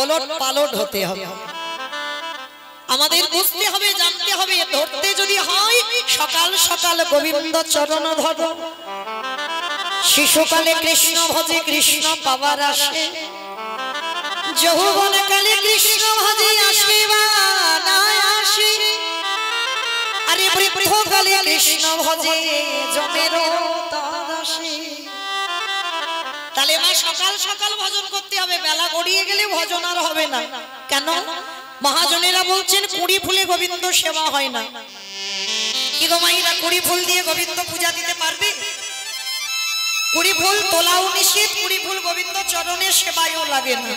ওলট পালট হতে হবে। আমাদের বুঝতে হবে, জানতে হবে, ধরতে যদি হয় সকাল সকাল গোবিন্দ চরণ ধরো। শিশুকালে কৃষ্ণ ভজে কৃষ্ণ পাবার আসে, যৌবন কালে কৃষ্ণ ভজে আসে বা না আসে, আরে বৃদ্ধকালে কৃষ্ণ ভজে জমেরও তর আসে। তাহলে মা সকাল সকাল ভজন করতে হবে, বেলা গড়িয়ে গেলে ভজন আর হবে না। কেন? মহাজনেরা বলছেন 20 ফুলে গোবিন্দ সেবা হয় না। কি গো মাইরা, 20 ফুল দিয়ে গোবিন্দ পূজা দিতে পারবে? 20 ফুল তোলাও নিষেধ, 20 ফুল গোবিন্দ চরণের সেবায়ও লাগে না।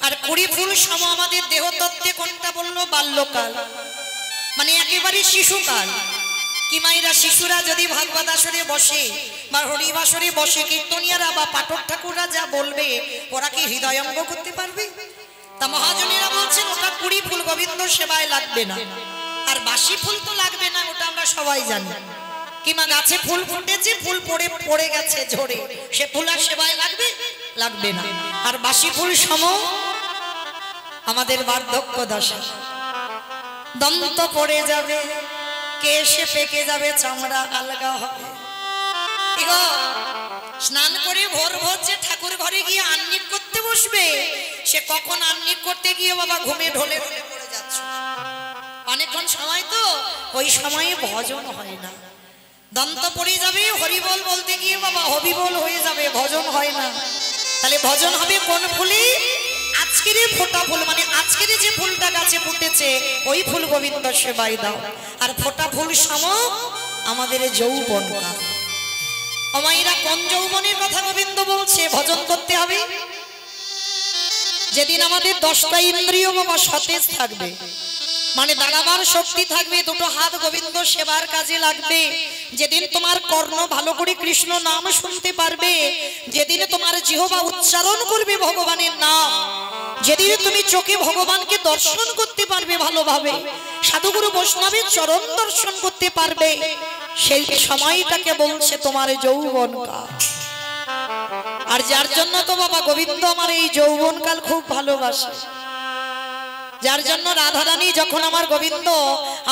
আর 20 ফুল সম আমাদের দেহতত্ত্বে কোনটা বললো? বাল্যকাল, মানে একেবারে শিশুকাল। কি মাইরা, শিশুরা যদি ভাগবত আসরে বসে বা হরিবাসরে বসে, কীর্তনিয়ারা বা পাঠক ঠাকুররা যা বলবে ওরা কি হৃদয়ঙ্গ করতে পারবে? তা মহাজনেরা বলছেন ওটা 20 ফুল গোবিন্দ সেবায় লাগবে না। আর বাসি ফুল তো লাগবে না, ওটা আমরা সবাই জানি। কিমা গাছে ফুল ফুটেছে, ফুল পড়ে পড়ে গেছে ঝরে, সে ফুল আর সেবায় লাগবে? লাগবে না। আর বাসি ফুল সম আমাদের বার্ধক্য দশা, দন্ত পড়ে যাবে, কেশে পেকে যাবে, চামড়া আলগা হবে। স্নান করে ভোর ভোর যে ঠাকুর ঘরে গিয়ে আহ্নিক করতে বসবে, সে কখন আহ্নিক করতে গিয়ে বাবা ঘুমে ঢলে ঢলে পড়ে যাচ্ছে। অনেকক্ষণ সময় তো, ওই সময়ে ভজন হয় না, দন্ত পড়ে যাবে। হরিবল বলতে গিয়ে বাবা হবিবল হয়ে যাবে, ভজন হয় না। তাহলে ভজন হবে কোন ফুলে? আজকের ফোটা ফুল, মানে আজকের যে ফুলটা গাছে ফুটেছে ওই ফুল গোবিন্দ সেবায় দাও। আর ফোটা ফুল সম আমাদের যৌবন কাল। অমাইরা কোন যৌবনের কথা গোবিন্দ বলছে? ভজন করতে হবে যেদিন আমাদের 10টা ইন্দ্রিয় বাবা সতেজ থাকবে, মানে দাঁড়াবার শক্তি থাকবে, দুটো হাত গোবিন্দ সেবার কাজে লাগবে। যেদিন তোমার কর্ণ ভালো করে কৃষ্ণ নাম শুনতে পারবে, যেদিন তোমার জিহ্বা উচ্চারণ করবে ভগবানের নাম, যেদিন তুমি চোখে ভগবানকে দর্শন করতে পারবে ভালোভাবে, সাধুগুরু বৈষ্ণবের চরণ দর্শন করতে পারবে, সেই সময়টাকে বলছে তোমার যৌবন কাল। আর যার জন্য তো বাবা গোবিন্দ আমার এই যৌবন কাল খুব ভালোবাসে, যার জন্য রাধারানী যখন আমার গোবিন্দ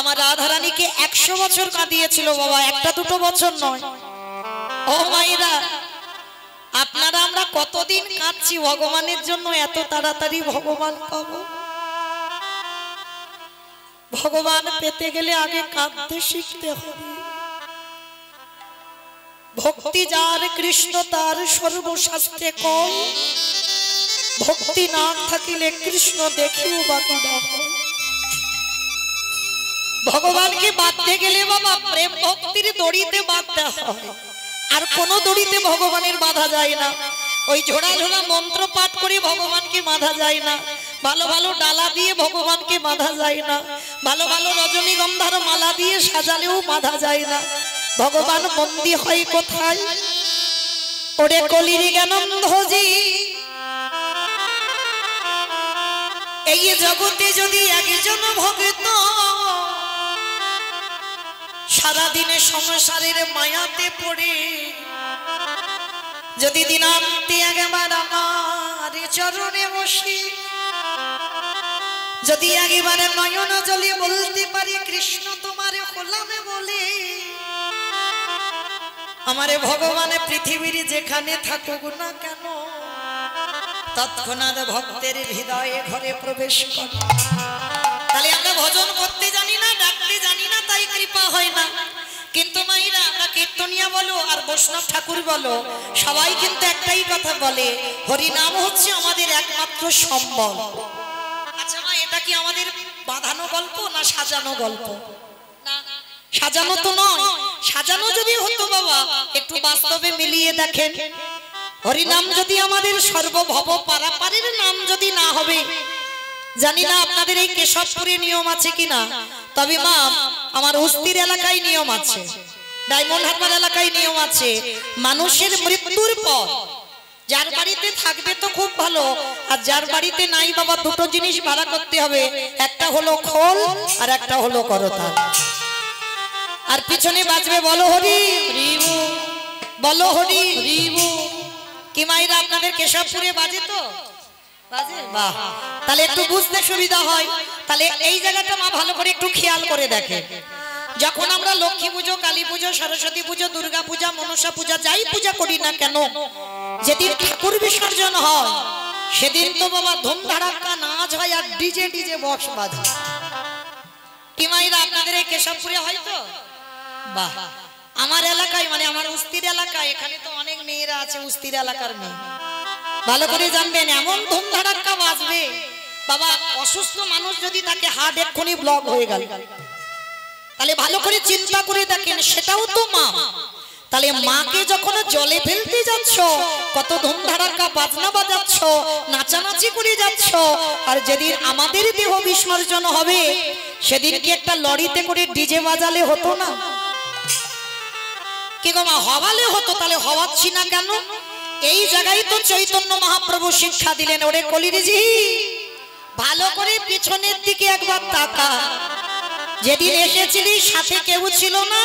আমার রাধারানীকে 100 বছর কাঁদিয়েছিল বাবা, একটা দুটো বছর নয়। ও মাইরা, আপনারা আমরা কতদিন কাঁদছি ভগবানের জন্য, এত তাড়াতাড়ি ভগবান পাবো? ভগবান পেতে গেলে আগে কাঁদতে শিখতে হবে। ভক্তি যার কৃষ্ণ তার সর্বশাস্ত্রে কম, ভক্তি না থাকিলে কৃষ্ণ দেখিও বাকি না হয়। ভগবানকে বাঁধতে গেলে বাবা প্রেম ভক্তির দড়িতে বাঁধতে হয়, আর কোন দড়িতে ভগবানের বাঁধা যায় না। ওই ঝোড়া ঝোড়া মন্ত্র পাঠ করে ভগবানকে বাঁধা যায় না, ভালো ভালো ডালা দিয়ে ভগবানকে বাঁধা যায় না, ভালো ভালো রজনীগন্ধার মালা দিয়ে সাজালেও বাঁধা যায় না। ভগবান বন্দী হয় কোথায়? ওরে কলির জ্ঞানন্ধজি, এই জগতে যদি একজন ভক্ত সারাদিনে সংসারের মায়াতে পড়ে, যদি দিনান্তে একবার আমার চরণে বসে, যদি একবারে নয়ন জলে বলতে পারি কৃষ্ণ তোমারে হলামে বলে, আমারে ভগবানে পৃথিবীর যেখানে থাকুক না কেন তৎক্ষণাৎ ভক্তের হৃদয়ে ঘরে প্রবেশ করে। তাহলে আমরা ভজন করতে জানি না, ডাকতে জানি না, তাই কৃপা হয় না। কিন্তু মাইরা আমরা কীর্তনিয়া বলো আর বৈষ্ণব ঠাকুর বলো, সবাই কিন্তু একটাই কথা বলে, হরি নাম হচ্ছে আমাদের একমাত্র সম্বল। আচ্ছা মা, এটা কি আমাদের বাঁধানো গল্প না সাজানো গল্প? না, সাজানো তো নয়। সাজানো যদি হতো বাবা, একটু বাস্তবে মিলিয়ে দেখেন, হরিনাম যদি আমাদের সর্বভব পারাপারের নাম যদি না হবে, জানি না আপনাদের এই কেশবপুরে নিয়ম আছে কিনা, তবে মা আমার উস্তির এলাকায় নিয়ম আছে, ডায়মন্ড হারবার এলাকায় নিয়ম আছে, মানুষের মৃত্যুর পর যার বাড়িতে থাকবে তো খুব ভালো, আর যার বাড়িতে নাই বাবা দুটো জিনিস ভাড়া করতে হবে, একটা হলো খোল আর একটা হলো করতাল। আর পিছনে বাজবে বলো হরি হরিবো, বলো হরি হরিবো। কি মাইরা আপনাদের কেশবপুরে বাজে তো বাহ, তাহলে একটু বুঝতে সুবিধা হয়। তাহলে এই জায়গাটা মা ভালো করে একটু খেয়াল করে দেখে। যখন আমরা লক্ষ্মী পুজো, কালী পুজো, সরস্বতী পুজো, দুর্গা পূজা, মনসা পূজা যাই পূজা করি না কেন, যেদিন ঠাকুর বিসর্জন হয় সেদিন তো বাবা ধুমধাড়াক্কা নাচ হয় আর ডিজে ডিজে বক্স বাজে। কি মাইরা আপনাদের এই কেশবপুরে হয় তো? বাহ, আমার এলাকায় মানে আমার উস্তির এলাকায়, এখানে তো অনেক মেয়েরা আছে উস্তির এলাকার মেয়ে, ভালো করে জানবেন এমন ধুমধাড়াক্কা বাজবে বাবা, অসুস্থ মানুষ যদি তাকে হার্ট এক্ষুনি ব্লক হয়ে গেল, তাহলে ভালো করে চিন্তা করে দেখেন, সেটাও তো মা। তাহলে মাকে যখন জলে ফেলতে যাচ্ছ, কত ধুমধাড়াক্কা বাজনা বাজাচ্ছ, নাচানাচি করে যাচ্ছ, আর যেদিন আমাদের দেহ বিসর্জন হবে সেদিন কি একটা লরিতে করে ডিজে বাজালে হতো না? কি গো মা, হওয়ালে হতো, তাহলে হওয়াচ্ছি না কেন? এই জায়গায় তো চৈতন্য মহাপ্রভু শিক্ষা দিলেন, ওরে কলিরিজি ভালো করে পিছনের দিকে একবার তাকা, যেদিন এসেছিলি সাথে কেউ ছিল না,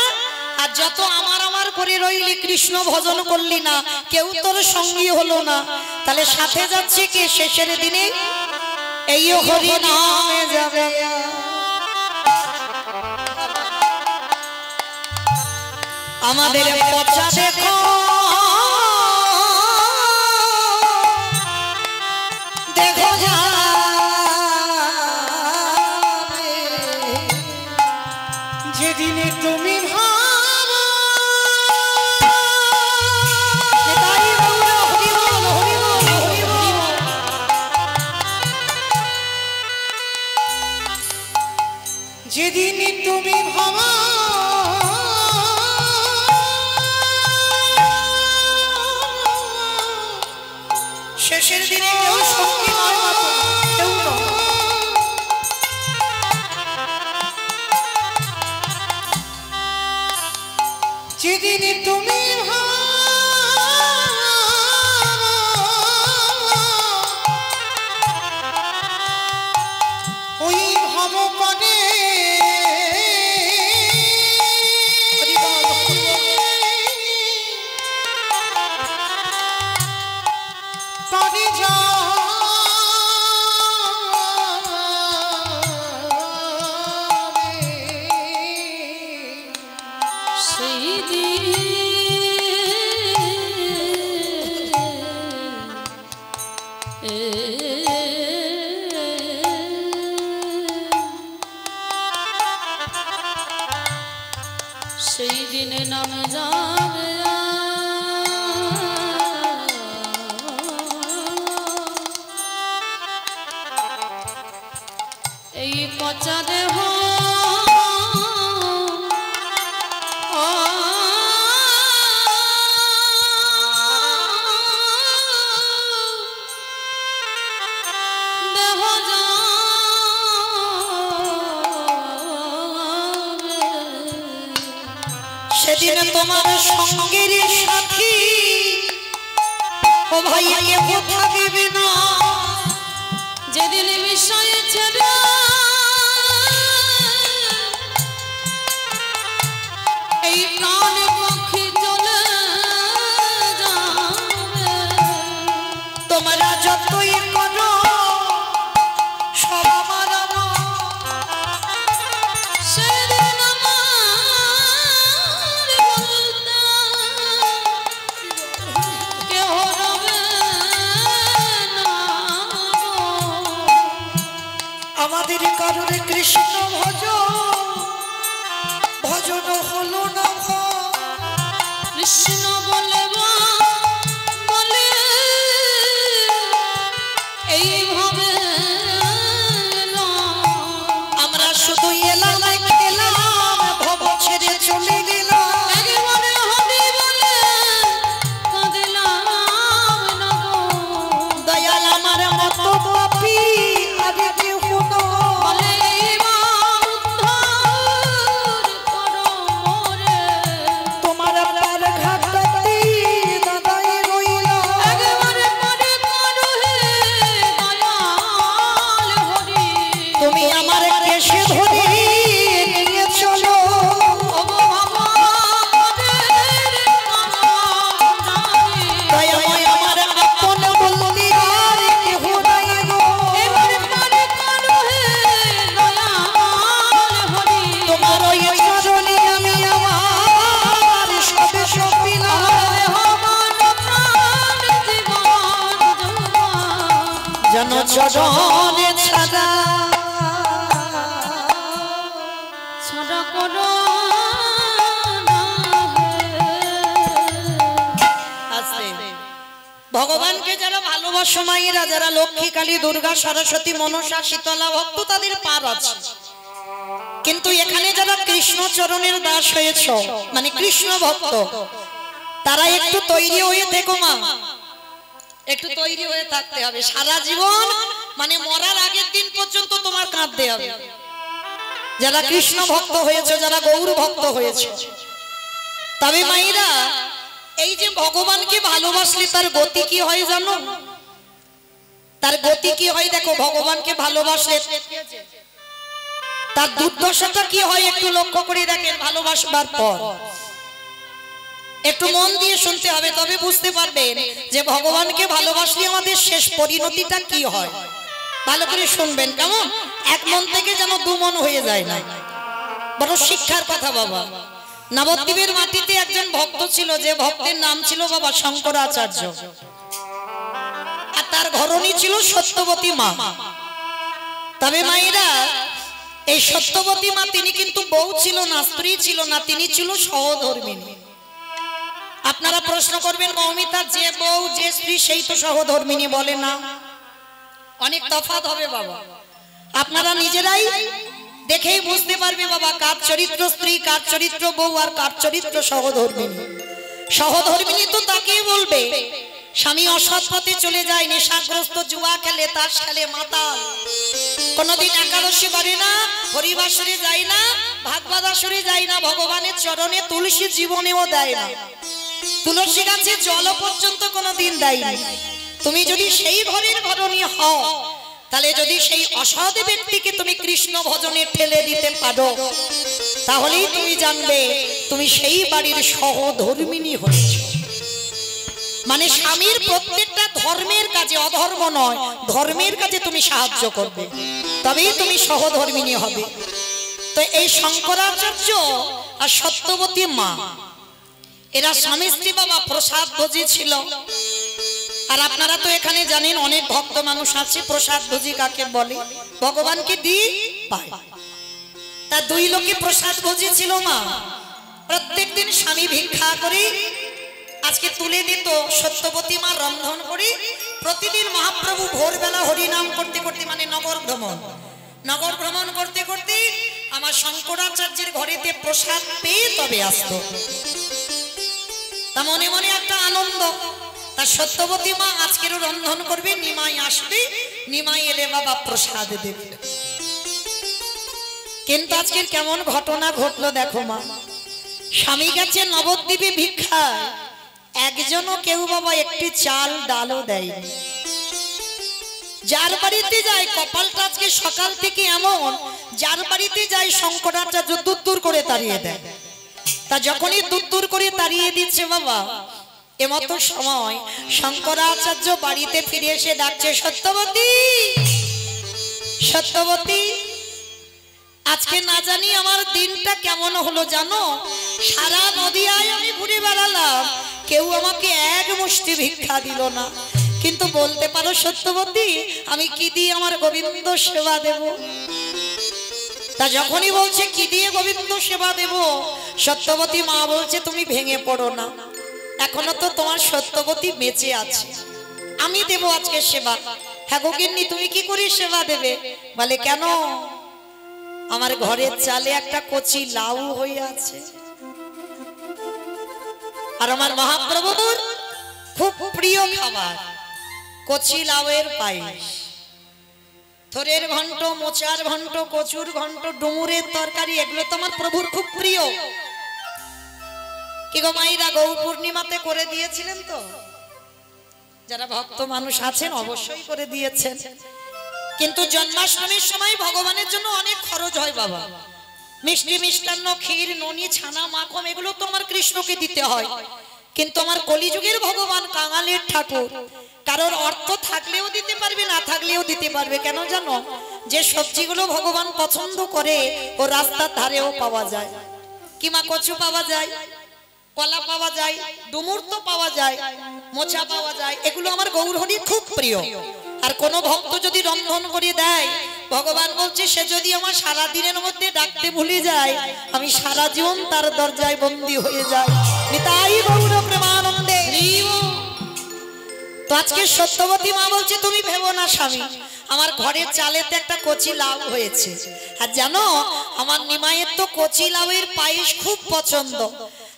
আর যত আমার আমার করে রইলি, কৃষ্ণ ভজন করলি না, কেউ তোর সঙ্গী হলো না, তাহলে সাথে যাচ্ছে কে শেষের দিনে? এই হরি নামে যাবে। আমাদের পচা দেখো দেখো যা যেদিনে তুমি যেদিনে তুমি ভাবা শেষের দিনে কেউ সঙ্গী নয় মা, কেউ নয়। যেদিনে তুমি ওই ভবপদে পদে সেই দিন সেই দিনে নামে যাবে এই পচা দেহ সেদিন তোমার সঙ্গের সাথী ও ভাই কেউ থাকবে না, যেদিন বিষয়ে ছেড়ে এই প্রাণ পক্ষী চলে যাবে। তোমরা যতই করো সব আমার আমার, সেদিন আমার বলতে কেহ রবে না গো। আমাদের কারণে কৃষ্ণ ভজন হলো না। কৃষ্ণ বলে বলে এইভাবে আমরা শুধু এলাম খেলাম, ভব ছেড়ে চলে গেলাম। একবারে হবে বলে কাঁদিলাম না গো। দয়াল আমার মতো পাপী আগে কেউ কোনো বলে এইবার উদ্ধার করো মোরে। তোমার পার ঘাট যেন চরণে ছাড়া ছড়া করো ভগবানকে যারা ভালোবাসো মায়েরা, যারা লক্ষ্মী, কালী, দুর্গা, সরস্বতী, মনসা, শীতলা ভক্ত, তাদের পার আছে। কিন্তু এখানে যারা কৃষ্ণ চরণের দাস হয়েছ, মানে কৃষ্ণ ভক্ত, তারা একটু তৈরি হয়ে থেকো মা, একটু তৈরি হয়ে থাকতে হবে। সারা জীবন মানে মরার আগের দিন পর্যন্ত তোমার কাঁদতে হবে। যারা কৃষ্ণ ভক্ত হয়েছে, যারা গৌর ভক্ত হয়েছে। তবে মায়েরা, এই যে ভগবানকে ভালোবাসলে তার গতি কি হয় জানো? তার গতি কি হয় দেখো, ভগবানকে ভালোবাসলে তার দুর্দশাটা কি হয় একটু লক্ষ্য করে দেখেন। ভালোবাসবার পর একটু মন দিয়ে শুনতে হবে, তবে বুঝতে পারবেন যে ভগবানকে ভালোবাসলে আমাদের শেষ পরিণতিটা কি হয়। ভালো করে শুনবেন কেমন? এক মন থেকে যেন দু মন হয়ে যায় না। বড় শিক্ষার কথা বাবা। নবদ্বীপের মাটিতে একজন ভক্ত ছিল, যে ভক্তের নাম ছিল বাবা শঙ্করাচার্য, আর তার ঘরণী ছিল সত্যবতী মা। তবে মায়েরা, এই সত্যবতী মা তিনি কিন্তু বউ ছিল না, স্ত্রী ছিল না, তিনি ছিল সহধর্মিণী। আপনারা প্রশ্ন করবেন, মৌমিতা যে বউ যে স্ত্রী সেই তো সহধর্মিণী বলে না? অনেক তফাৎ হবে বাবা, আপনারা নিজেরাই দেখেই বুঝতে পারবে বাবা, কার চরিত্র স্ত্রী, কার চরিত্র বউ, আর কার চরিত্র সহধর্মিণী। সহধর্মিণী তো তাকে বলবে স্বামী অসৎ পথে চলে যায়, নেশাগ্রস্ত, জুয়া খেলে, তাস খেলে, মাতাল, কোনদিন একাদশী করে না, হরিবাসরে যায় না, ভাগবত আসরে যায় না, ভগবানের চরণে তুলসী জীবনেও দেয় না, তুলসী গাছে জল পর্যন্ত কোনদিন দেয়নি। তুমি যদি সেই ঘরের ঘরণী হও, তাহলে যদি সেই অসৎ ব্যক্তিকে তুমি কৃষ্ণ ভজনে ঠেলে দিতে পারো, তাহলেই তুমি জানবে তুমি সেই বাড়ির সহধর্মিণী হয়েছ। মানে স্বামীর প্রত্যেকটা ধর্মের কাজে, অধর্ম নয়, ধর্মের কাজে তুমি সাহায্য করবে, তবেই তুমি সহধর্মিণী হবে। তো এই শঙ্করাচার্য আর সত্যবতী মা, এরা স্বামী স্ত্রী বাবা প্রসাদ ভোজী ছিল। আর আপনারা তো এখানে জানেন অনেক ভক্ত মানুষ আছে, প্রসাদ ভোজী কাকে বলে? ভগবানকে দিয়ে পায়। তা দুই লোকে প্রসাদ ভোজী ছিল মা। প্রত্যেকদিন স্বামী ভিক্ষা করে আজকে তুলে দিত, সত্যবতী মা রন্ধন করে প্রতিদিন মহাপ্রভু ভোরবেলা হরিনাম করতে করতে, মানে নগর ভ্রমণ করতে করতে আমার শঙ্করাচার্যের ঘরেতে প্রসাদ পেয়ে তবে আসতো। তা মনে মনে একটা আনন্দ। তা সত্যবতী মা আজকেরও রন্ধন করবে, নিমাই আসবে, নিমাই এলে বাবা প্রসাদ দেবে। কিন্তু আজকের কেমন ঘটনা ঘটলো দেখো মা, স্বামী গেছে নবদ্বীপে ভিক্ষায়, একজনও কেউ বাবা একটি চাল ডালও দেয়নি। যার বাড়িতে যায়, কপালটা আজকে সকাল থেকে এমন, যার বাড়িতে যায় শঙ্করাচার্য দূর দূর করে তাড়িয়ে দেয়। তা যখনই দূর দূর করে তাড়িয়ে দিচ্ছে বাবা, এমতো সময় শঙ্করাচার্য বাড়িতে ফিরে এসে ডাকছে, সত্যবতী, সত্যবতী, আজকে না জানি আমার দিনটা কেমন হলো জানো? সারা নদিয়ায় আমি ঘুরে বেড়ালাম, কেউ আমাকে এক মুষ্টি ভিক্ষা দিল না। কিন্তু বলতে পারো সত্যবতী, আমি কি দিয়ে আমার গোবিন্দ সেবা দেব? তা যখনই বলছে কি দিয়ে গোবিন্দ সেবা দেব, সত্যবতী মা বলছে তুমি ভেঙে পড়ো না, এখনো তো তোমার সত্যবতী বেঁচে আছে, আমি দেব আজকে সেবা। হ্যাঁ গো গিন্নি, তুমি কি করে সেবা দেবে? বলে কেন? আমার ঘরের চালে একটা কচি লাউ হয়ে আছে, আর আমার মহাপ্রভুর খুব প্রিয় খাবার কচি লাউয়ের পায়েস, থরের ঘন্ট, মোচার ঘন্ট, কচুর ঘন্ট, ডুমুরের তরকারি, এগুলো তো আমার প্রভুর খুব প্রিয়। কি গো মাইরা, গৌর পূর্ণিমাতে করে দিয়েছিলেন তো? যারা ভক্ত মানুষ আছেন অবশ্যই করে দিয়েছেন। কিন্তু জন্মাষ্টমীর সময় ভগবানের জন্য অনেক খরচ হয় বাবা, মিষ্টি মিষ্টান্ন, ক্ষীর, ননি, ছানা, মাখন, এগুলো তো আমার কৃষ্ণকে দিতে হয়। কিন্তু আমার কলিযুগের ভগবান কাঙালের ঠাকুর, কারোর অর্থ থাকলেও দিতে পারবে, না থাকলেও দিতে পারবে। কেন জানো? যে সবজিগুলো ভগবান পছন্দ করে ও রাস্তার ধারেও পাওয়া যায়। কিমা কচু পাওয়া যায়, কলা পাওয়া যায়, ডুমুর তো পাওয়া যায়, মোচা পাওয়া যায়, এগুলো আমার গৌর হরির খুব প্রিয়। আর কোন ভক্ত যদি রন্ধন করে দেয়, ভগবান বলছে সে যদি আমার সারা দিনের মধ্যে ডাকতে ভুলে যায়, আমি সারা জীবন তার দরজায় বন্দী হয়ে যাই। নিতাই গৌর প্রেমানন্দে। তো আজকে সত্যবতী মা বলছে তুমি ভেবো না স্বামী, আমার ঘরের চালেতে একটা কচি লাউ হয়েছে, আর জানো আমার নিমাইয়ের তো কচি লাউয়ের পায়েস খুব পছন্দ।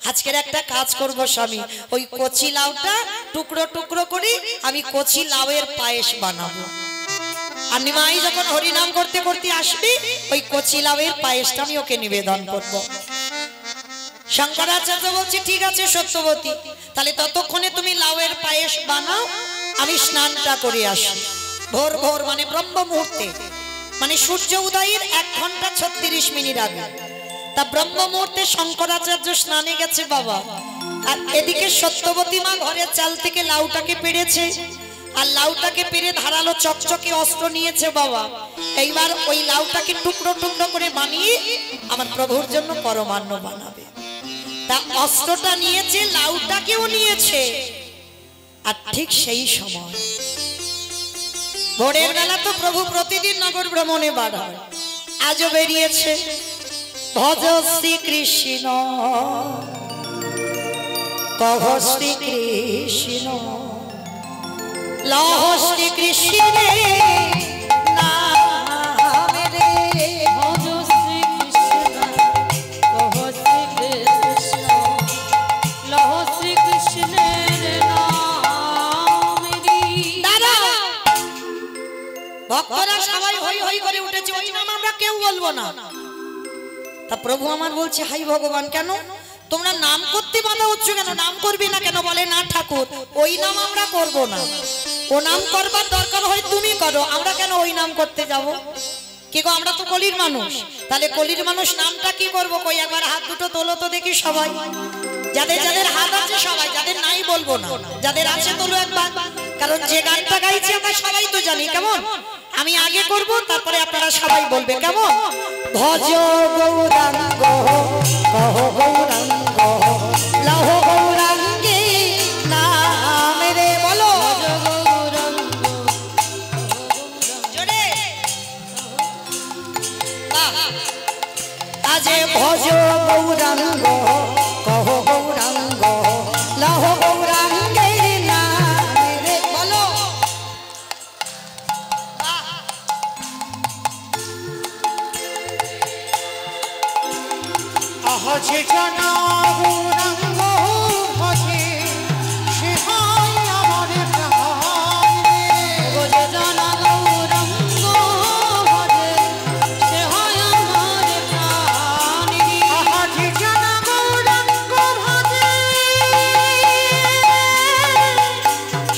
আজকের একটা কাজ করব স্বামী, ওই কচি লাউটা টুকরো টুকরো করে আমি কচি লাউয়ের পায়েস বানাবো, আর নিমাই যখন হরিনাম করতে করতে আসবে ওই কচি লাউয়ের পায়েসটা আমি ওকে নিবেদন করব। শঙ্করাচার্য বলছে ঠিক আছে সত্যবতী, তাহলে ততক্ষণে তুমি লাউয়ের পায়েস বানাও, আমি স্নানটা করে আসি। ভোর ভোর মানে ব্রহ্ম মুহূর্তে, মানে সূর্য উদয়ের 1 ঘন্টা 36 মিনিট আগে। তা ব্রহ্ম মুহূর্তে শঙ্করাচার্য স্নানে গেছে বাবা, আর এদিকে সত্যবতী মা ঘরের চাল থেকে লাউটাকে পেড়েছে, আর লাউটাকে পেড়ে ধারালো চকচকে অস্ত্র নিয়েছে বাবা। এইবার ওই লাউটাকে টুকরো টুকরো করে বানিয়ে আমার প্রভুর জন্য পরমান্ন বানাবে। তা অস্ত্রটা নিয়েছে, লাউটাকেও নিয়েছে। আর ঠিক সেই সময় ভোরের বেলা তো প্রভু প্রতিদিন নগর ভ্রমণে বার হয়, আজও বেরিয়েছে। ভজ শ্রী কৃষ্ণ কহ শ্রী কৃষ্ণ লহ শ্রী কৃষ্ণ নাম রে। ভজ শ্রী কৃষ্ণ কহ শ্রী কৃষ্ণ লহ শ্রী কৃষ্ণের নাম রে। দাদা ভক্তরা সবাই হই হই করে উঠেছে, ওই নাম আমরা কেউ বলবো না। তা প্রভু আমার বলছে হাই ভগবান, কেন তোমরা নাম করতে বাধা হচ্ছ কেন? নাম করবি না কেন? বলে না ঠাকুর ওই নাম আমরা করব না, ও নাম করবার দরকার হয় তুমি করো, আমরা কেন ওই নাম করতে যাব? কি গো আমরা তো কলির মানুষ, তাহলে কলির মানুষ নামটা কি করব? কই একবার হাত দুটো তোলো তো দেখি সবাই, যাদের যাদের হাত আছে সবাই, যাদের নাই বলবো না, যাদের আছে তোলো একবার। কারণ যে গানটা গাইছি আমরা সবাই তো জানি, কেমন? আমি আগে করব, তারপরে আপনারা সবাই বলবে, কেমন? ভজ গৌরাঙ্গ কহ গৌরাঙ্গ লহ গৌরাঙ্গে নাম রে। বলো জোরে আজে ভজ গৌরাঙ্গ কহ গৌরাঙ্গ লহ গৌরাঙ্গে নাম রে। বলো আহজে জানা গৌরাঙ্গ ভজে, সে হয় আমার প্রাণ রে। ভজ জানা গৌরাঙ্গ ভজে, সে হয় আমার প্রাণ রে। আহজে জানা গৌরাঙ্গ ভজে,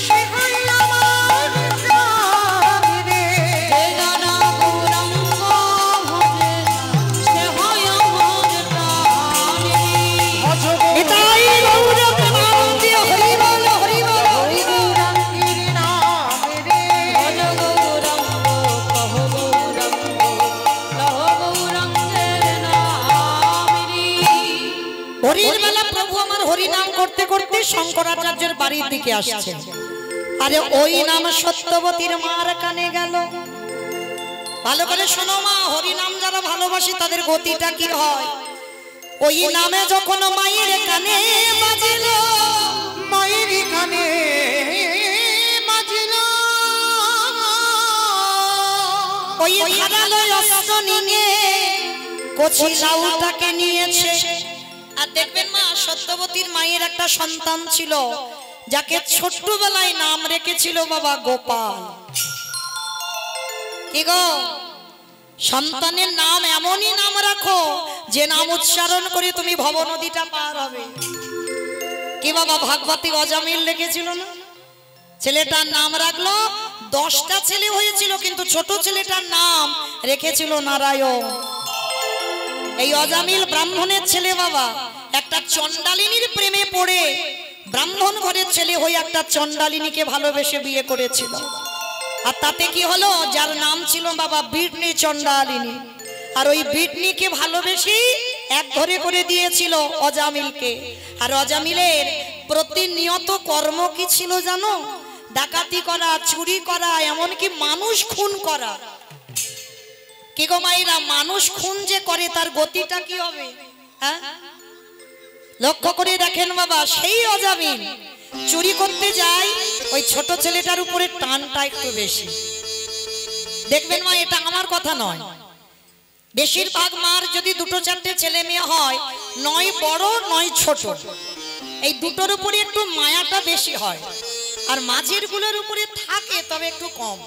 সে হয় আমার প্রাণ রে। যে জানা গৌরাঙ্গ ভজে, সে হয় আমার প্রাণ রে। ভজ নিতাই গৌর প্রেমানন্দে হরি বল হরি বল হরি গৌরাঙ্গের নাম রে। ভজ গৌরাঙ্গ কহ গৌরাঙ্গ লহ গৌরাঙ্গের নাম রে। হরির বেলা প্রভু আমার হরি নাম করতে করতে শঙ্করাচার্যের বাড়ির দিকে আসছেন। আরে ওই নাম সত্যবতীর মার কানে গেল। ভালো করে শোনো মা, হরি নাম যারা ভালোবাসে তাদের গতিটা কি হয়। ওই নামে যখন মায়ের কানে বাজিল, মায়ের কানে বাজিল, ওই ধারালো অস্ত্র নিয়ে কচি লাউটাকে নিয়েছে। আর দেখবেন মা, সত্যবতীর মায়ের একটা সন্তান ছিল যাকে ছোট্টবেলায় নাম রেখেছিল বাবা গোপাল। কি গো, সন্তানের নাম এমনই নাম রাখো যে নাম উচ্চারণ করে তুমি ভব নদীটা পার হবে। কি বাবা ভাগবতী অজামিল রেখেছিল না, ছেলেটার নাম রাখলো, 10টা ছেলে হয়েছিল কিন্তু ছোট ছেলেটার নাম রেখেছিল নারায়ণ। এই অজামিল ব্রাহ্মণের ছেলে বাবা, একটা চণ্ডালিনীর প্রেমে পড়ে ব্রাহ্মণ ঘরের ছেলে হয়ে একটা চণ্ডালিনীকে ভালোবেসে বিয়ে করেছিল। আর তাতে কি হলো, যার নাম ছিল বাবা বিটনি চণ্ডালিনী, আর ওই বিটনিকে ভালোবেসে এক ঘরে করে দিয়েছিল অজামিলকে। আর অজামিলের প্রতিনিয়ত কর্ম কি ছিল জানো? ডাকাতি করা, চুরি করা, এমনকি মানুষ খুন করা। কি গো মাইরা, মানুষ খুন যে করে তার গতিটা কি হবে? হ্যাঁ, লক্ষ্য করে দেখেন বাবা, সেই অজামিল চুরি করতে যায়, ওই ছোট ছেলেটার উপরে টানটা একটু বেশি। দেখবেন মা, এটা আমার কথা নয়, বেশিরভাগ মার যদি দুটো চারটে ছেলে মেয়ে হয়, নয় বড় নয় ছোট, এই দুটোর উপরে একটু মায়াটা বেশি হয়, আর মাঝের গুলোর উপরে থাকে তবে একটু কম।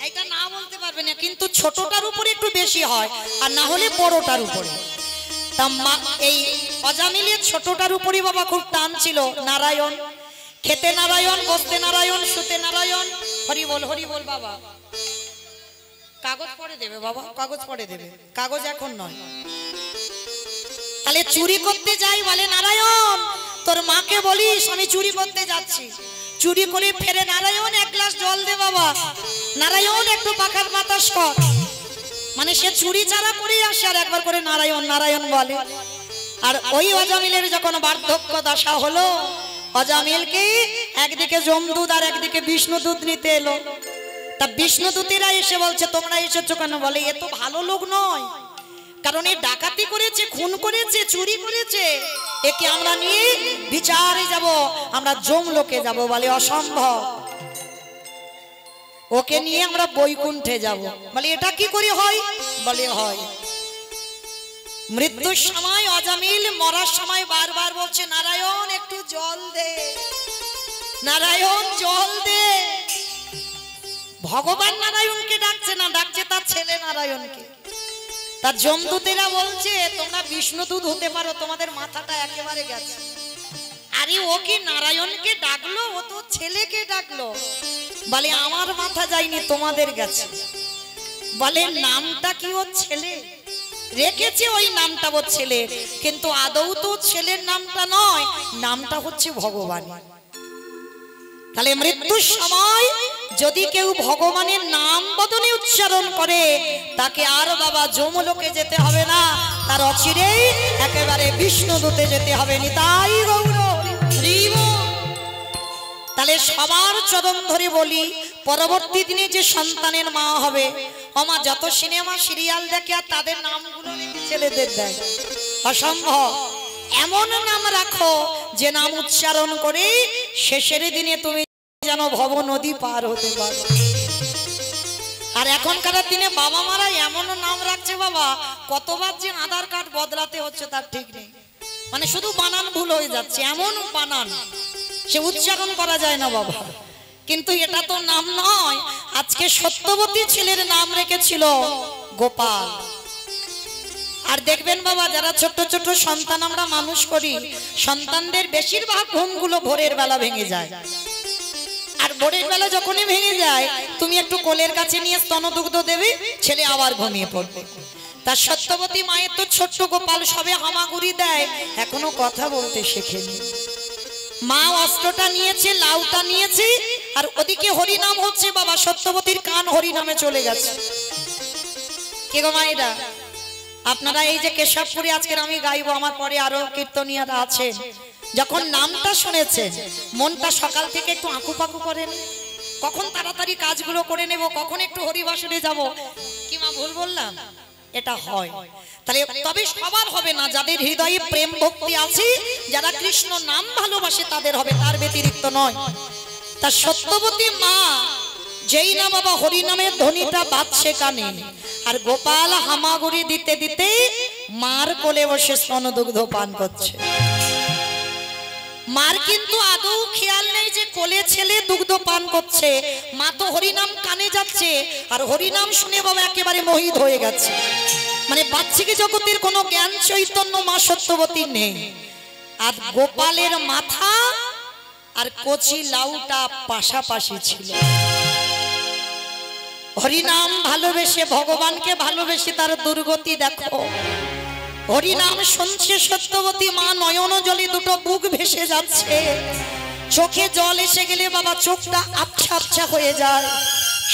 এটা না বলতে পারবে না, কিন্তু ছোটটার উপরে একটু বেশি হয়, আর না হলে বড়টার উপরে। তা এই অজামিলের ছোটটার উপরে বাবা খুব টান ছিল। নারায়ণ, খেতে নারায়ণ, বসতে নারায়ণ, শুতে নারায়ণ, হরি বল হরি বল। বাবা কাগজ পড়ে দেবে, বাবা কাগজ পড়ে দেবে, কাগজ এখন নয়। তাহলে চুরি করতে যাই, বলে নারায়ণ তোর মাকে বলিস আমি চুরি করতে যাচ্ছি। চুরি করে ফেরে, নারায়ণ এক গ্লাস জল দে বাবা, নারায়ণ একটু পাখার বাতাস কর। মানে সে চুরি চারা করে আসে আর একবার করে নারায়ণ নারায়ণ বলে। আর ওই অজামিলের যখন বার্ধক্য দশা হলো, অজামিলকে একদিকে যমদূত আর একদিকে বিষ্ণুদূত নিতে এলো। তা বিষ্ণুদূতেরা এসে বলছে তোমরা এসেছো কেন? বলে এ তো ভালো লোক নয়, কারণ এ ডাকাতি করেছে, খুন করেছে, চুরি করেছে, একে আমরা নিয়ে বিচারে যাব, আমরা যমলোকে যাব। বলে অসম্ভব, ওকে নিয়ে আমরা বৈকুণ্ঠে যাব। বলে এটা কি করে হয়? বলে হয়। মৃত্যুর সময় অজামিল মরার সময় বারবার বলছে নারায়ণ একটু জল দে, নারায়ণ জল দে। ভগবান নারায়ণকে ডাকছে না, ডাকছে তার ছেলে নারায়ণকে। তার যমদূতেরা বলছে তোমরা বিষ্ণুদূত হতে পারো, তোমাদের মাথাটা একেবারে গেছে। আরে ও কি নারায়ণকে ডাকলো? ও তো ছেলেকে ডাকলো। বলে আমার মাথা যায়নি, তোমাদের গেছে। বলে নামটা কি ওর ছেলে রেখেছে, ওই নামটা ওর ছেলে, কিন্তু আদৌ তো ছেলের নামটা নয়, নামটা হচ্ছে ভগবান। তাহলে মৃত্যুর সময় যদি কেউ ভগবানের নাম বদলে উচ্চারণ করে, তাকে আর বাবা যমলোকে যেতে হবে না, তার অচিরেই একেবারে বিষ্ণুদূতে যেতে হবে। নিতাই গৌর হরিব। তাহলে সবার চরণ ধরে বলি, পরবর্তী দিনে যে সন্তানের মা হবে, আমার যত সিনেমা সিরিয়াল দেখে আর তাদের নামগুলো নাকি ছেলেদের দেয়, অসম্ভব। এমন নাম রাখো যে নাম উচ্চারণ করে শেষের দিনে তুমি যেন ভব নদী পার হতে পারো। আর এখনকার দিনে বাবা মারা এমন নাম রাখছে বাবা, কতবার যে আধার কার্ড বদলাতে হচ্ছে তার ঠিক নেই। মানে শুধু বানান ভুল হয়ে যাচ্ছে, এমন বানান সে উচ্চারণ করা যায় না বাবা। কিন্তু এটা তো নাম নয়। আজকে সত্যবতী ছেলের নাম রেখেছিল গোপাল। আর দেখবেন বাবা, যারা ছোট ছোট সন্তান আমরা মানুষ করি, সন্তানদের বেশিরভাগ ঘুমগুলো ভোরের বেলা ভেঙে যায়। আর ভোরের বেলা যখনই ভেঙে যায়, তুমি একটু কোলের কাছে নিয়ে স্তনদুগ্ধ দেবে, ছেলে আবার ঘুমিয়ে পড়বে। তার সত্যবতী মায়ের তো ছোট্ট গোপাল সবে হামাগুড়ি দেয়, এখনো কথা বলতে শেখেনি। মা অস্ত্রটা নিয়েছে, লাউটা নিয়েছে, আর ওদিকে হরিনাম হচ্ছে বাবা, সত্যবতীর কান হরিনামে চলে গেছে। কে গো মায়েরা, আপনারা এই যে কেশবপুরে আজকের আমি গাইবো, আমার পরে আরো কীর্তনিয়ারা আছে, যখন নামটা শুনেছেন মনটা সকাল থেকে একটু আঁকুপাকু করেন, কখন তাড়াতাড়ি কাজগুলো করে নেব, কখন একটু হরিবাসরে যাব। কি মা ভুল বললাম? এটা হয়। তাহলে তবে সবার হবে না, যাদের হৃদয়ে প্রেম ভক্তি আছে, যারা কৃষ্ণ নাম ভালোবাসে তাদের হবে, তার ব্যতিরিক্ত নয়। তা সত্যবতী মা যেই না বাবা হরিনামের ধ্বনিটা বাজছে কানে, আর গোপাল হামাগুড়ি দিতে দিতে মার কোলে বসে স্তনদুগ্ধ পান করছে। মার কিন্তু আদৌ খেয়াল নেই যে কোলে ছেলে দুগ্ধ পান করছে। মা তো হরিনাম কানে যাচ্ছে, আর হরিনাম শুনে বাবা একেবারে মোহিত হয়ে গেছে। মানে বাচ্চাকে জগতের কোনো জ্ঞান চৈতন্য মা সত্যবতী নেই। আর গোপালের মাথা আর কচি লাউটা পাশাপাশি ছিল। হরিনাম ভালোবেসে, ভগবানকে ভালোবেসে তার দুর্গতি দেখো। হরিনাম শুনছে সত্যবতী মা, নয়ন জলে দুটো বুক ভেসে যাচ্ছে, চোখে জল এসে গেলে বাবা চোখটা আবছা আবছা হয়ে যায়।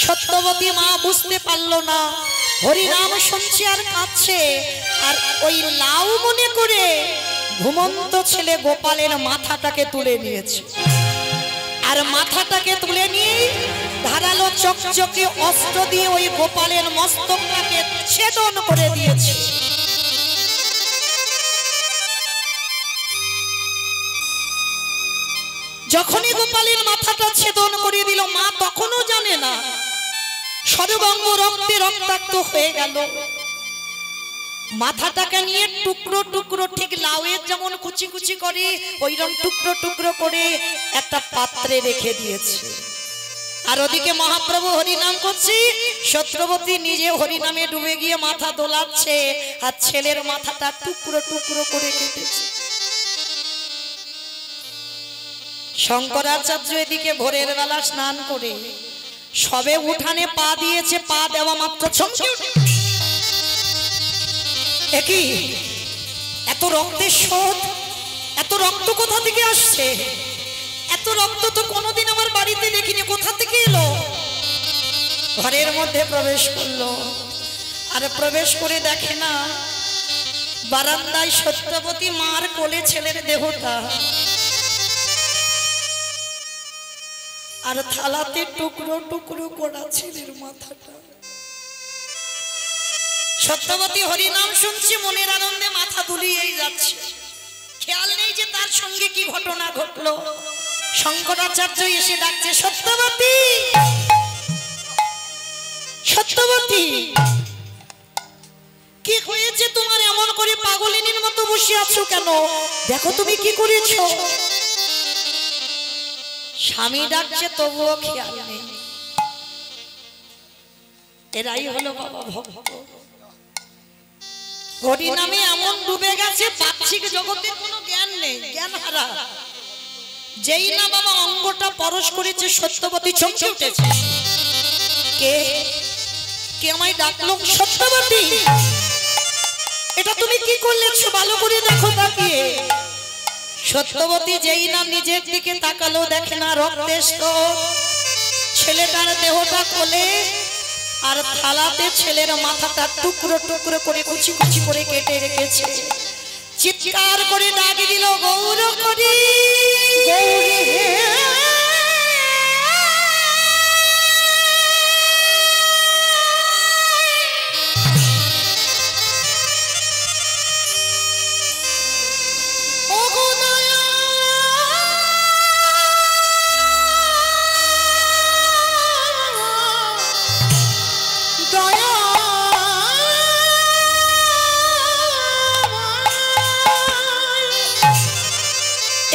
সত্যবতী মা বুঝতে পারলো না, হরিনাম শুনছে আর কাঁদছে, আর ওই লাউ মনে করে ঘুমন্ত ছেলে গোপালের মাথাটাকে তুলে নিয়েছে। আর মাথাটাকে তুলে নিয়ে ধারালো চকচকে অস্ত্র দিয়ে ওই গোপালের মস্তকটাকে ছেদন করে দিয়েছে। যখনই গোপালের মাথাটা ছেদন করে দিল, মা তখনও জানে না সর্বাঙ্গ রক্তে রক্তাক্ত হয়ে গেল। মাথাটাকে নিয়ে টুকরো টুকরো, ঠিক লাউয়ের যেমন কুচি কুচি করে ওইরকম টুকরো টুকরো করে একটা পাত্রে রেখে দিয়েছে। আর ওদিকে মহাপ্রভু হরিনাম করছি, সত্যবতী নিজে হরিনামে ডুবে গিয়ে মাথা দোলাচ্ছে আর ছেলের মাথাটা টুকরো টুকরো করে কেটেছে। শঙ্করাচার্য এদিকে ভোরের বেলা স্নান করে সবে উঠানে পা দিয়েছে, পা দেওয়া মাত্র চমকে উঠে, একই এত রক্তের স্রোত, এত রক্ত কোথা থেকে আসছে? এত রক্ত তো কোনোদিন আমার বাড়িতে দেখিনি, কোথা থেকে এলো? ঘরের মধ্যে প্রবেশ করলো, আর প্রবেশ করে দেখে না বারান্দায় সত্যবতী মার কোলে ছেলের দেহটা, আর থালাতে টুকরো টুকরো করা ছেলের মাথাটা। সত্যবতী হরিনাম শুনছে, মনের আনন্দে মাথা দুলিয়েই যাচ্ছে, খেয়াল নেই যে তার সঙ্গে কি ঘটনা ঘটলো। শঙ্করাচার্য এসে ডাকছে, সত্যবতী, সত্যবতী, কি হয়েছে তোমার? এমন করে পাগলিনীর মতো বসে আছো কেন? দেখো তুমি কি করেছো। স্বামী ডাকছে, তবুও খেয়াল নেই। এরাই হলো বাবা ভক্ত। হরি নামে এমন ডুবে গেছে, পাক্ষিক জগতের কোনো জ্ঞান নেই, জ্ঞান হারা। যেই না বাবা অঙ্গটা পরশ করেছে, সত্যবতী চমকে উঠেছে। কে কে আমায় ডাকলো? সত্যবতী, এটা তুমি কি করলেছো? ভালো করে দেখো তাকিয়ে। সত্যবতী যেই না নিজের দিকে তাকালো, দেখে না রক্তের স্রোত, ছেলেটার দেহটা কোলে, আর থালাতে ছেলের মাথাটা টুকরো টুকরো করে কুচি কুচি করে কেটে রেখেছে। চিৎকার করে ডাক দিল, গৌর করি, গৌরী হে।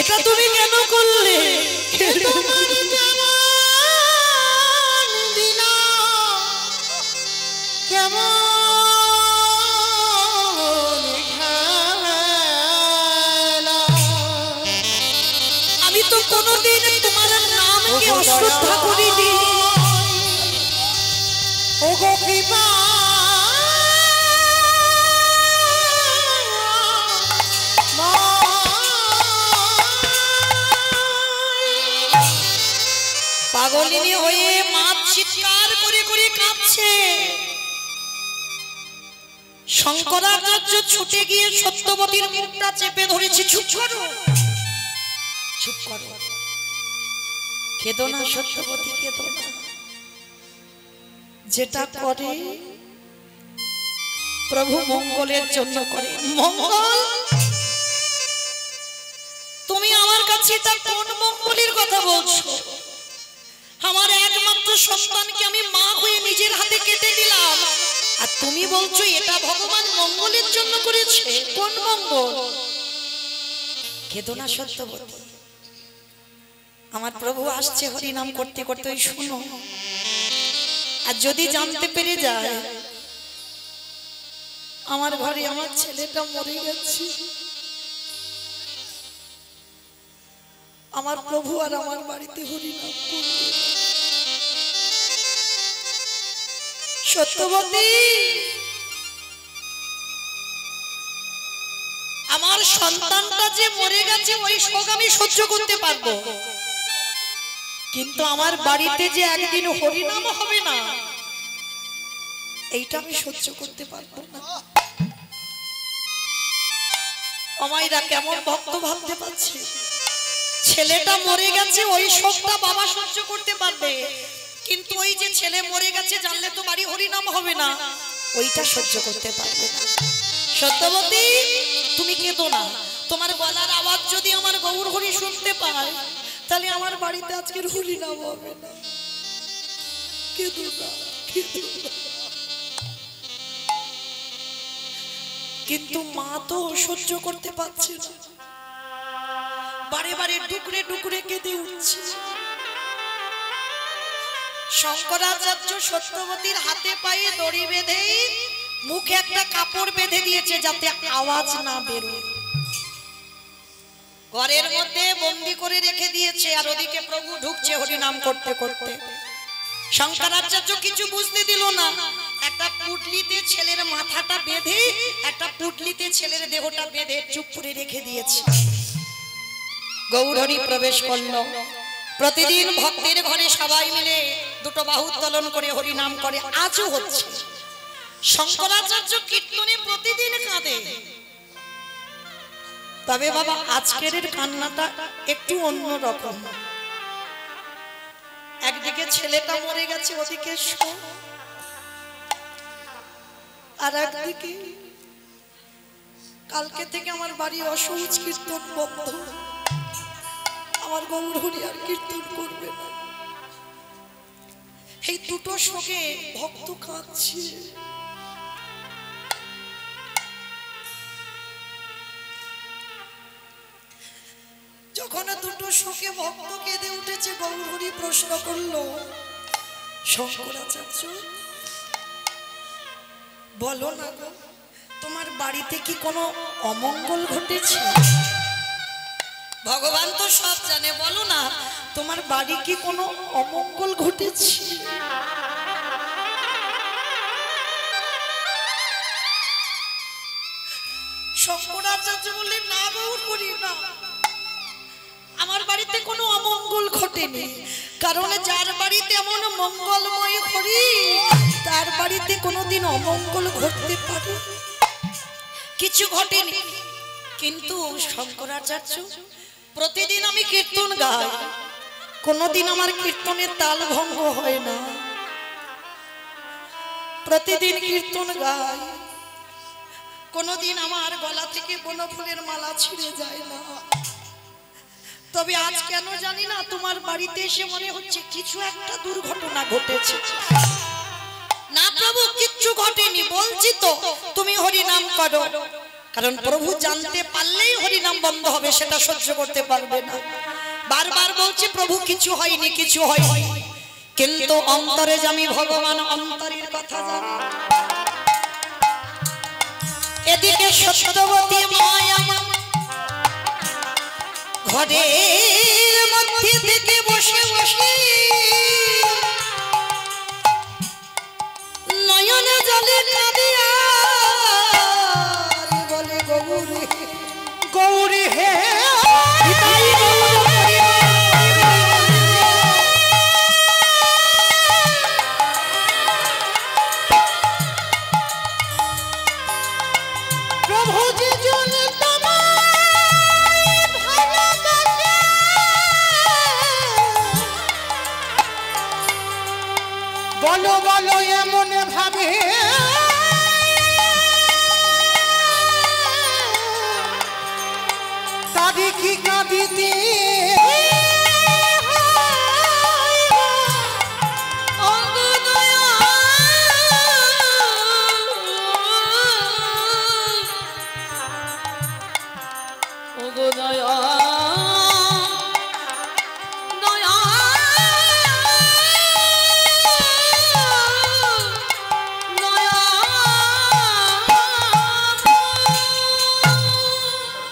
এটা তুমি কেন করলে? আমি তো কোনোদিন তোমার নামকে অশ্রদ্ধা করিনি। ও গো কৃপা, পাগলিনী হয়ে মা চিৎকার করে করে কাঁদছে। শঙ্করাচার্য ছুটে গিয়ে সত্যবতীর মুখটা চেপে ধরেছে। চুপ করো, চুপ করো, কেঁদো না সত্যবতী, কেঁদো না। যেটা করে প্রভু মঙ্গলের জন্য করে। মঙ্গল? তুমি আমার কাছে এটা কোন মঙ্গলের কথা বলছো? আমার একমাত্র সন্তানকে আমি মা হয়ে নিজের হাতে কেটে দিলাম, আর তুমি বলছো এটা ভগবান মঙ্গলের জন্য করেছে? কোন মঙ্গল? কেঁদো না সত্যবতী, আমার প্রভু আসছে হরিনাম করতে করতে, শুনো। আর যদি জানতে পেরে যায় আমার ঘরে আমার ছেলেটা মরে গেছে, আমার প্রভু আর আমার বাড়িতে হরিনাম করবে। সত্যবতী, আমার সন্তানটা যে মরে গেছে ওই শোক আমি সহ্য করতে পারবো, কিন্তু আমার বাড়িতে যে একদিন হরিনাম হবে না, এইটা আমি সহ্য করতে পারবো না। আমায়রা কেমন ভক্ত ভাবতে পারছে, ছেলেটা মরে গেছে ওই শোকটা বাবা সহ্য করতে পারবে, কিন্তু ওই যে ছেলে মরে গেছে জানলে তো বাড়ি হরিনাম হবে না, ওইটা সহ্য করতে পারবে না। সত্যবতী তুমি কেঁদো না, তোমার গলার আওয়াজ যদি আমার গৌর হরি শুনতে পায় তাহলে আমার বাড়িতে আজকে হরিনাম হবে না। কেঁদো না, কেঁদো না। কিন্তু মা তো সহ্য করতে পারছে না, বারে বারে ডুকরে ডুকরে কেঁদে উঠছে। শঙ্করাচার্য সত্যবতীর হাতে পায়ে দড়ি বেঁধে মুখে একটা কাপড় বেঁধে দিয়েছে যাতে আওয়াজ না বেরোয়, ঘরের মধ্যে বন্দি করে রেখে দিয়েছে। আর ওদিকে প্রভু ঢুকছে হরিনাম করতে করতে। শঙ্করাচার্য কিছু বুঝতে দিল না, একটা পুটলিতে ছেলের মাথাটা বেঁধে একটা পুটলিতে ছেলের দেহটা বেঁধে চুপ করে রেখে দিয়েছে। গৌরহরি প্রবেশ করলো। প্রতিদিন ভক্তের ঘরে সবাই মিলে দুটো বাহু উত্তোলন করে হরিনাম করে, আজও হচ্ছে। শঙ্করাচার্য কীর্তনে প্রতিদিন কাঁদে, তবে বাবা আজকের কান্নাটা একটু অন্যরকম। একদিকে ছেলেটা মরে গেছে, ওদিকে শোক, আর একদিকে কালকে থেকে আমার বাড়ি অসহজ কীর্তন বন্ধ, আমার গৌরহরি আর কীর্তন করবে না। এই দুটো শোকে ভক্ত কাঁদছে। যখন দুটো শোকে ভক্ত কেঁদে উঠেছে, গৌরহরি প্রশ্ন করলো, শঙ্করাচার্য বলো না গো, তোমার বাড়িতে কি কোনো অমঙ্গল ঘটেছে? ভগবান তো সব জানে, বলো না তোমার বাড়ি কি কোনো অমঙ্গল ঘটেছে? শঙ্করাচার্য বললেন, না গৌরহরি না, আমার বাড়িতে কোনো অমঙ্গল ঘটেনি। কারণ যার বাড়িতে এমন মঙ্গলময় হরি, তার বাড়িতে কোনোদিন অমঙ্গল ঘটতে পারে? কিছু ঘটেনি। কিন্তু শঙ্করাচার্য প্রতিদিন আমি কীর্তন গাই, কোনোদিন আমার কীর্তনের তাল ভঙ্গ হয় না। প্রতিদিন কীর্তন গাই, কোনোদিন আমার গলা থেকে বনফুলের মালা ছিঁড়ে যায় না। তবে আজ কেন জানি না তোমার বাড়িতে এসে মনে হচ্ছে কিছু একটা দুর্ঘটনা ঘটেছে। না প্রভু, কিচ্ছু ঘটেনি, বলছি তো তুমি হরিনাম করো। কারণ প্রভু জানতে পারলেই হরিনাম বন্ধ হবে, সেটা সহ্য করতে পারবে না। বারবার বলছি প্রভু কিছু হয়নি, কিছু হয়নি, কিন্তু অন্তরে জানি ভগবান অন্তরের কথা জানে। এদিকে সত্যবতী মায়া ঘরের মধ্যে থেকে বসে বসে নয়নে জলে কাঁদিয়া বলে, গৌরী গৌরী হে প্রভুজি জন তোমায় ভালোবাসে, বলো বলো এমন ভাবে তারি কি কাঁদিতে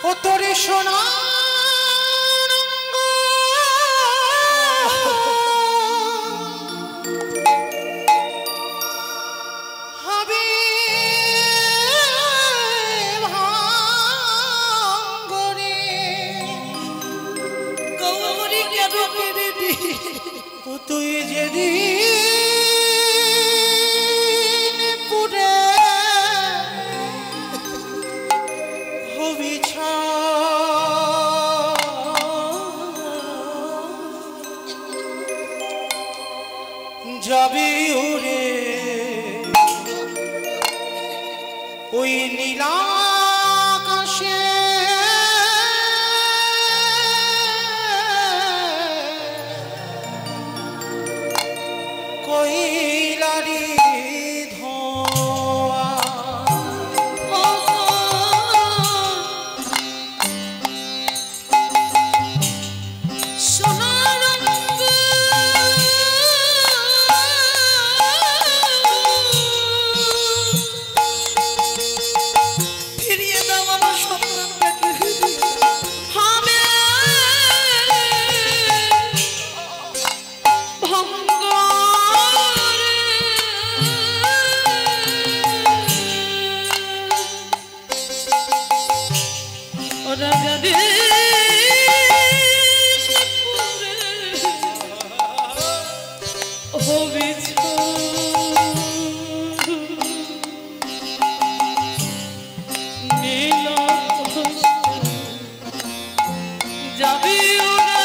ও তোরে সোনা হবে ভাঙ্গরে, গৌরী কেন কেড়ে দি? ও তুই যেদিন পুরে হবি ছাই, ওই নীলাকাশে কইলারি ধোয়া ফিরিয়ে দাও আমার সন্তানটাকে হবে ভঙ্গরে ওরা যদি হবে যাবি ওরা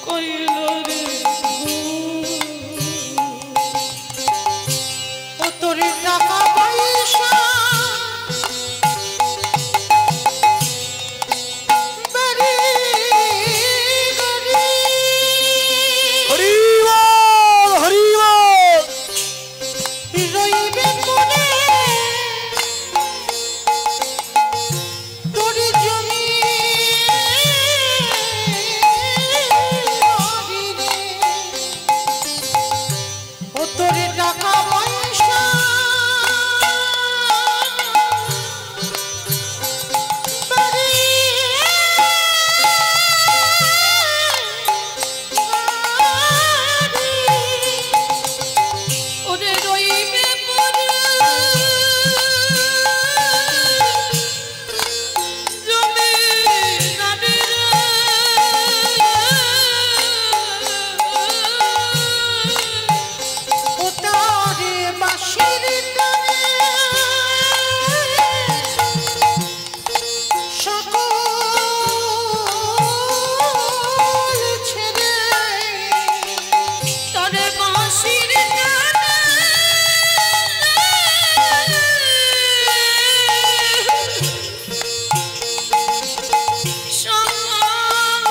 কইল রে ও তোর টাকা পয়সা বাড়ি গাড়ি রইবে মনে তোর জমি বাড়ি রে। ও তোর টাকা পয়সা বাড়ি ওরে রইবে পরে জমি নাডে ও তারে বাঁশির টানে সকল ছেড়ে তরে বাঁশির গানে সকল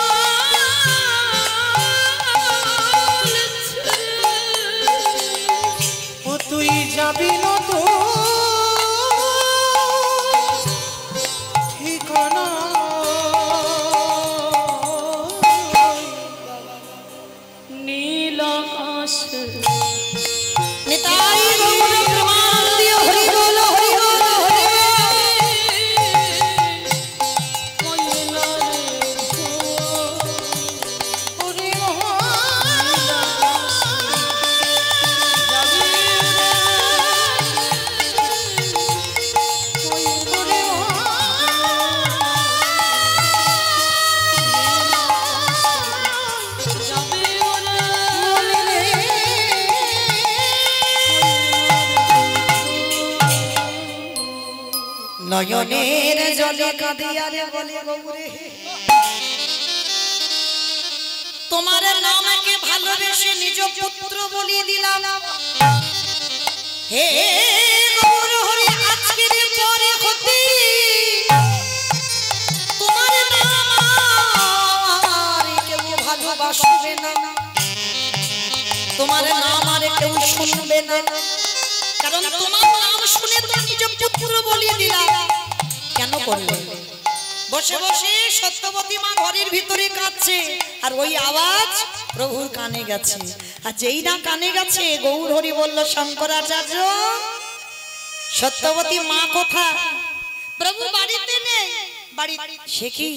ছেড়ে ও তুই যাবি না তো ঠিকানা নীল আকাশ নিতাই গৌর প্রেমানন্দী হরি বল হরি বল হরি কইল রে ওরে নয়নের জলে কাঁদিয়ালে বলে গৌরে তোমার নামকে ভালোবেসে নিজ পুত্র বলি দিলাম হে গৌর হরি আজকের পরে হতে তোমার নাম আর কেউ ভালোবাসবে না তোমার নাম আর কেউ শুনবে না কারণ তোমার নাম শুনে তো নিজ পুত্র বলি দিলাম কেন করলে বসে বসে সত্যবতী মা ঘরের ভিতরে কাঁদছে আর ওই আওয়াজ প্রভুর কানে গেছে আর যেই না কানে গেছে গৌর হরি বলল শঙ্করাচার্য সত্যবতী মা কোথায় প্রভু বাড়িতে নেই বাড়ি সে কি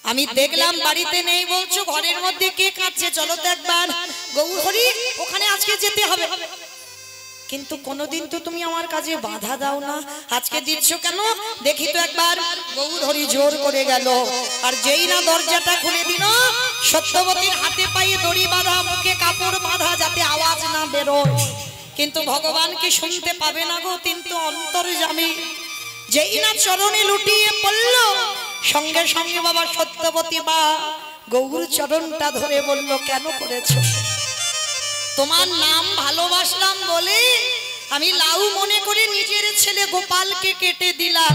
আমি দেখলাম বাড়িতে নেই বলছো ঘরের মধ্যে কে কাঁদছে চলো তো একবার গৌর হরি ওখানে আজকে যেতে হবে কিন্তু কোনোদিন তো তুমি আমার কাজে বাধা দাও না আজকে দিচ্ছ কেন দেখি তো একবার গৌর হরি জোর করে গেল আর যেই না দরজাটা খুলে দিল সত্যবতীর হাতে পায়ে দড়ি বাঁধা মুখে কাপড় বাঁধা যাতে আওয়াজ না বেরোয় কিন্তু ভগবানকে শুনতে পাবে না গো কিন্তু অন্তর্যামী যেই না চরণে লুটিয়ে পড়ল সঙ্গে সঙ্গে বাবা সত্যবতী মা গৌর চরণটা ধরে বলল কেন করেছো তোমার নাম ভালোবাসলাম বলে আমি লাউ মনে করে নিজের ছেলে গোপালকে কেটে দিলাম।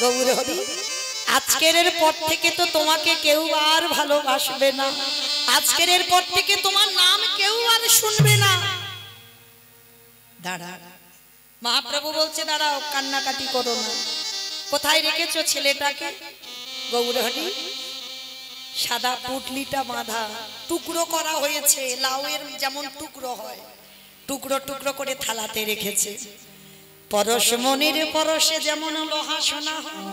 গৌর হরি, আজকের পর থেকে তো তোমাকে কেউ আর ভালোবাসবে না, আজকের পর থেকে তোমার নাম কেউ আর শুনবে না। দাঁড়া, মহাপ্রভু বলছে দাঁড়াও, কান্নাকাটি করো না। কোথায় রেখেছো ছেলেটাকে? গৌর হরি, সাদা পুটলিটা বাঁধা, টুকরো করা হয়েছে, লাউয়ের যেমন টুকরো হয়, টুকরো টুকরো করে থালাতে রেখেছে। পরশ মনির পরশে যেমন লোহা সোনা হয়,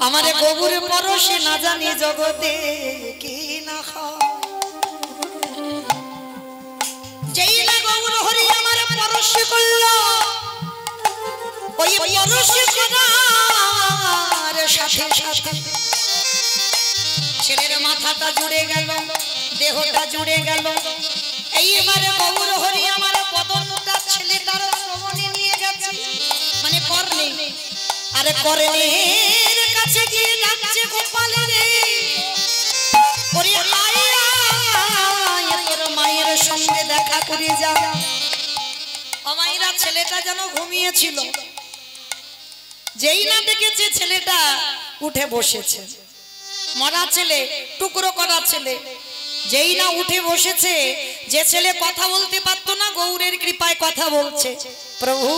আমারে গৌর পরশে না জানি জগতে কি না হয়। যেই না গৌর হরি আমার পরশ করলো, ওই পরশ করার সাথে সাথে ছেলের মাথাটা জুড়ে গেল, দেহটা জুড়ে গেল। এইবারে গৌর হরি আমার বদনটা ছেলেটার শ্রবণে নিয়ে গেছে, মানে কর্ণে। আরে কর্ণের কাছে গিয়ে ডাকছে গোপাল রে, ওরে আয় আয় তোর মায়ের সঙ্গে দেখা করে যা। অমাইরা ছেলেটা যেন ঘুমিয়েছিল, যেই না দেখেছে ছেলেটা উঠে বসেছে। মরা ছেলে, টুকরো করা ছেলে, যেই না উঠে বসেছে, যে ছেলে কথা বলতে পারতো না গৌরের কৃপায় কথা বলছে। প্রভু